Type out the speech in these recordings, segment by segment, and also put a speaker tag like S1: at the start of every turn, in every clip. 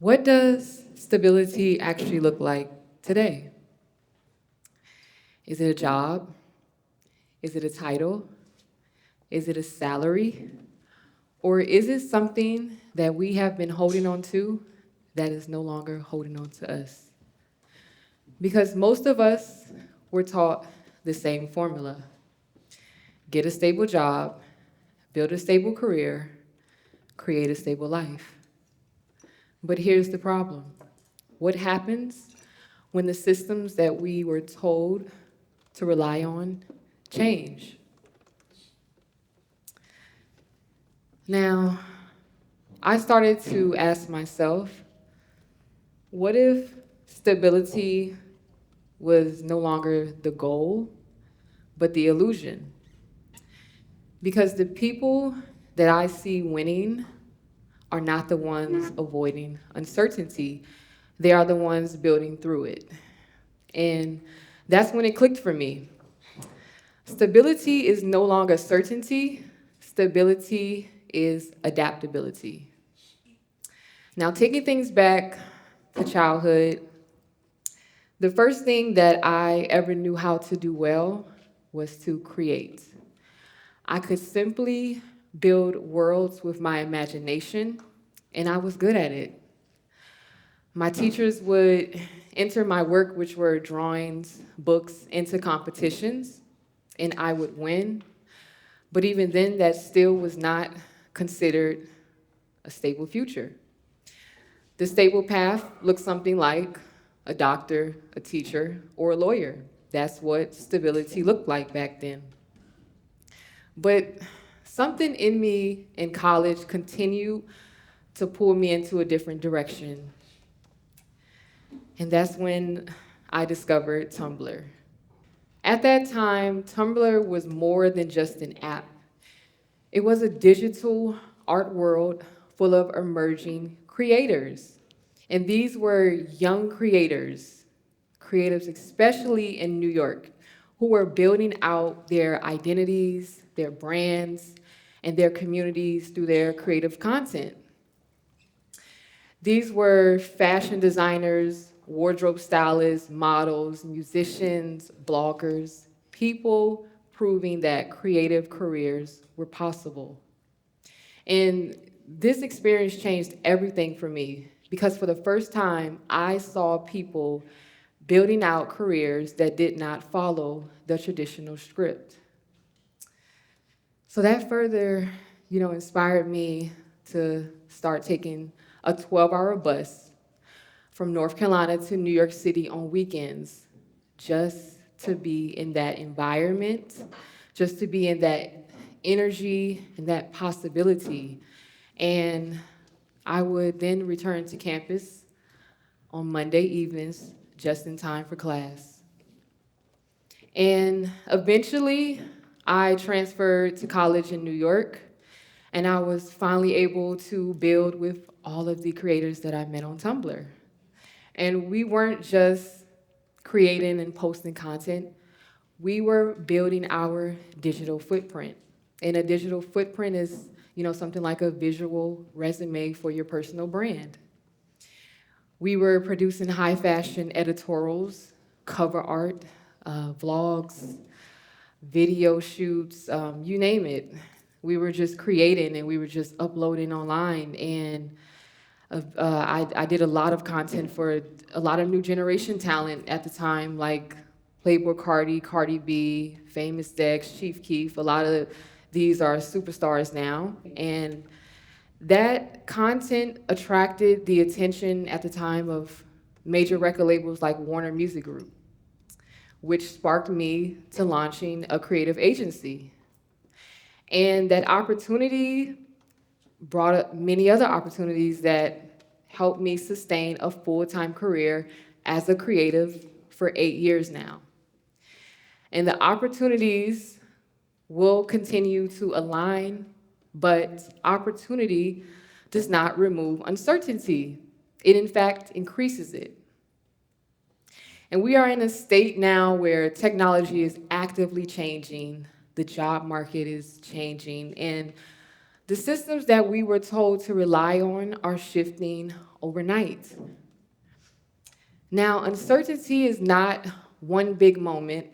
S1: What does stability actually look like today? Is it a job? Is it a title? Is it a salary? Or is it something that we have been holding on to that is no longer holding on to us? Because most of us were taught the same formula: get a stable job, build a stable career, create a stable life. But here's the problem: what happens when the systems that we were told to rely on change? Now, I started to ask myself, what if stability was no longer the goal, but the illusion? Because the people that I see winning are not the ones avoiding uncertainty. They are the ones building through it. And that's when it clicked for me. Stability is no longer certainty. Stability is adaptability. Now, taking things back to childhood, the first thing that I ever knew how to do well was to create. I could simply build worlds with my imagination, and I was good at it. My teachers would enter my work, which were drawings, books, into competitions, and I would win. But even then, that still was not considered a stable future. The stable path looked something like a doctor, a teacher, or a lawyer. That's what stability looked like back then. But something in me in college continued to pull me into a different direction. And that's when I discovered Tumblr. At that time, Tumblr was more than just an app. It was a digital art world full of emerging creators. And these were young creators, creatives especially in New York, who were building out their identities, their brands, and their communities through their creative content. These were fashion designers, wardrobe stylists, models, musicians, bloggers, people proving that creative careers were possible. And this experience changed everything for me because for the first time, I saw people building out careers that did not follow the traditional script. So that further, inspired me to start taking a 12-hour bus from North Carolina to New York City on weekends just to be in that environment, just to be in that energy and that possibility. And I would then return to campus on Monday evenings just in time for class. And eventually, I transferred to college in New York, and I was finally able to build with all of the creators that I met on Tumblr. And we weren't just creating and posting content, we were building our digital footprint. And a digital footprint is, something like a visual resume for your personal brand. We were producing high fashion editorials, cover art, vlogs, video shoots, you name it. We were just creating and we were just uploading online. And I did a lot of content for a lot of new generation talent at the time, like Playboy Cardi, Cardi B, Famous Dex, Chief Keef. A lot of these are superstars now. And that content attracted the attention at the time of major record labels like Warner Music Group, which sparked me to launching a creative agency. And that opportunity brought up many other opportunities that helped me sustain a full-time career as a creative for 8 years now. And the opportunities will continue to align, but opportunity does not remove uncertainty. It, in fact, increases it. And we are in a state now where technology is actively changing, the job market is changing, and The systems that we were told to rely on are shifting overnight. Now, uncertainty is not one big moment.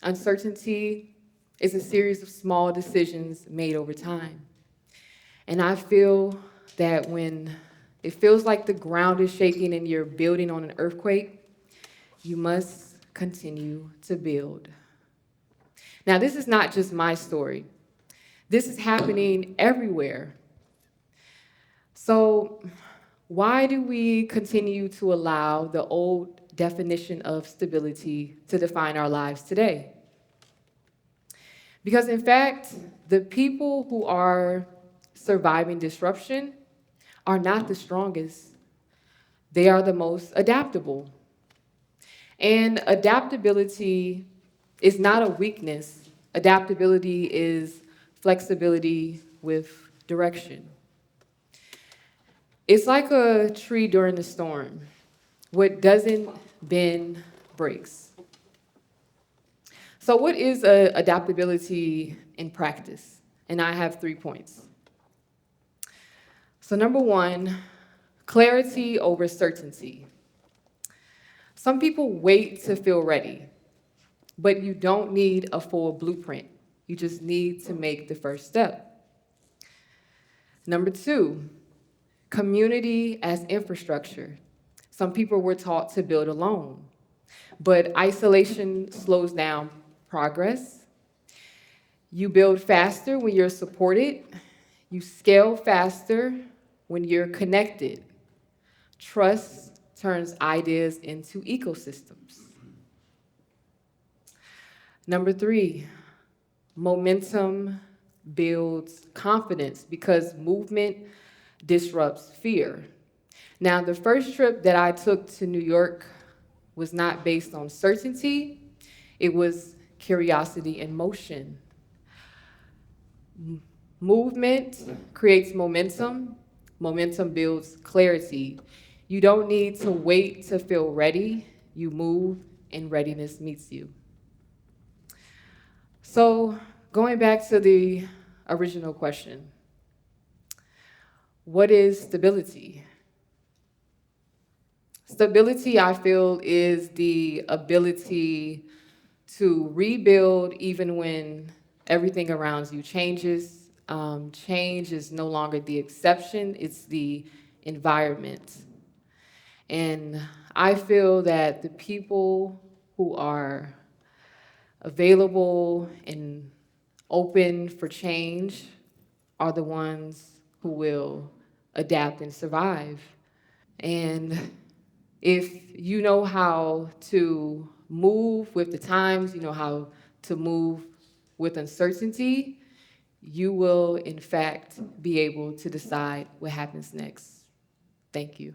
S1: Uncertainty is a series of small decisions made over time. And I feel that when it feels like the ground is shaking and you're building on an earthquake, you must continue to build. Now, this is not just my story. This is happening everywhere. So, why do we continue to allow the old definition of stability to define our lives today? Because, in fact, the people who are surviving disruption are not the strongest, they are the most adaptable. And adaptability is not a weakness, adaptability is flexibility with direction. It's like a tree during the storm. What doesn't bend breaks. So, what is adaptability in practice? And I have 3 points. So, number one, clarity over certainty. Some people wait to feel ready, but you don't need a full blueprint. You just need to make the first step. Number two, community as infrastructure. Some people were taught to build alone, but isolation slows down progress. You build faster when you're supported. You scale faster when you're connected. Trust turns ideas into ecosystems. Number three, momentum builds confidence because movement disrupts fear. Now, the first trip that I took to New York was not based on certainty, it was curiosity and motion. Movement creates momentum, momentum builds clarity. You don't need to wait to feel ready, you move and readiness meets you. So, going back to the original question, what is stability? Stability, I feel, is the ability to rebuild even when everything around you changes. Change is no longer the exception, it's the environment. And I feel that the people who are available and open for change are the ones who will adapt and survive. And if you know how to move with the times, you know how to move with uncertainty, you will, in fact, be able to decide what happens next. Thank you.